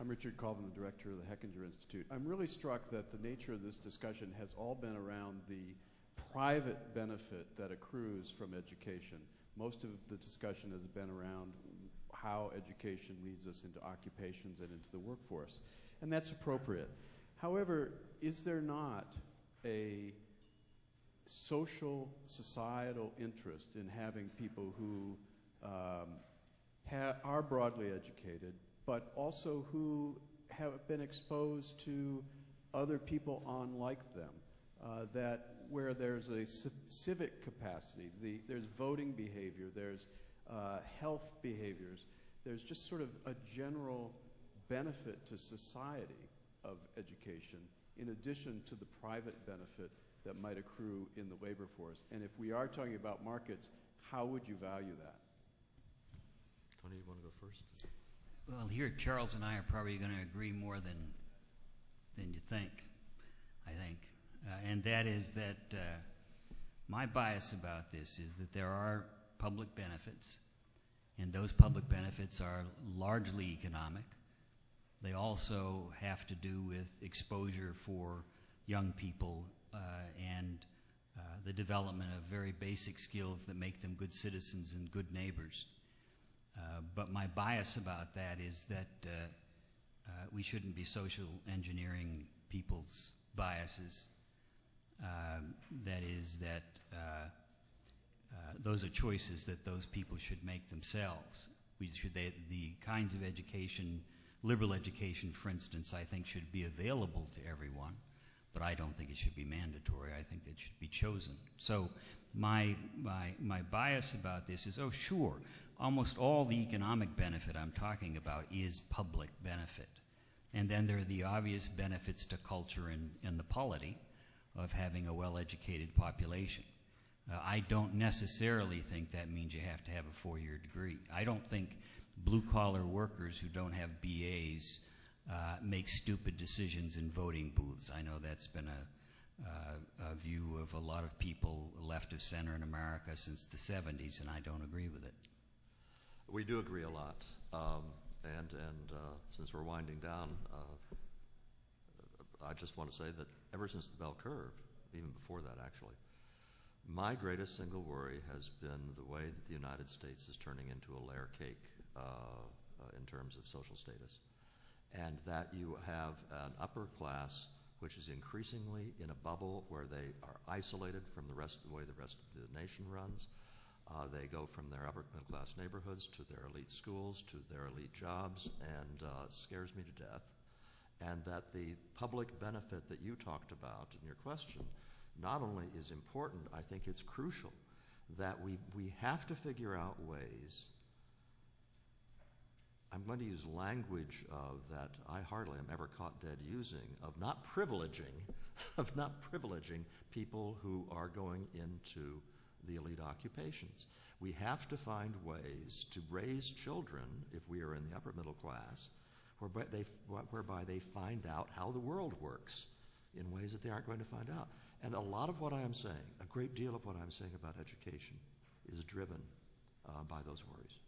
I'm Richard Colvin, the director of the Hechinger Institute. I'm really struck that the nature of this discussion has all been around the private benefit that accrues from education. Most of the discussion has been around how education leads us into occupations and into the workforce, and that's appropriate. However, is there not a social, societal interest in having people who are broadly educated, but also who have been exposed to other people unlike them, that where there's a civic capacity, there's voting behavior, there's health behaviors, there's just sort of a general benefit to society of education in addition to the private benefit that might accrue in the labor force. And if we are talking about markets, how would you value that? Tony, you want to go first? Well, here Charles and I are probably going to agree more than you think, I think. And that is that my bias about this is that there are public benefits, and those public benefits are largely economic. They also have to do with exposure for young people and the development of very basic skills that make them good citizens and good neighbors. But my bias about that is that we shouldn't be social engineering people's biases. That is that those are choices that those people should make themselves. The kinds of education, liberal education, for instance, I think should be available to everyone, but I don't think it should be mandatory. I think it should be chosen. So my bias about this is, oh, sure, almost all the economic benefit I'm talking about is public benefit. And then there are the obvious benefits to culture and the polity of having a well-educated population. I don't necessarily think that means you have to have a 4-year degree. I don't think blue-collar workers who don't have BAs make stupid decisions in voting booths. I know that's been a view of a lot of people left of center in America since the 70s, and I don't agree with it. We do agree a lot, and since we're winding down, I just want to say that ever since the bell curve, even before that actually, my greatest single worry has been the way that the United States is turning into a layer cake in terms of social status, and that you have an upper class which is increasingly in a bubble where they are isolated from the way the rest of the nation runs. They go from their upper middle class neighborhoods to their elite schools to their elite jobs, and it scares me to death. And that the public benefit that you talked about in your question not only is important, I think it's crucial that we have to figure out ways. I'm going to use language that I hardly am ever caught dead using, of not privileging people who are going into the elite occupations. We have to find ways to raise children, if we are in the upper middle class, whereby they find out how the world works in ways that they aren't going to find out. And a lot of what I am saying, a great deal of what I'm saying about education, is driven by those worries.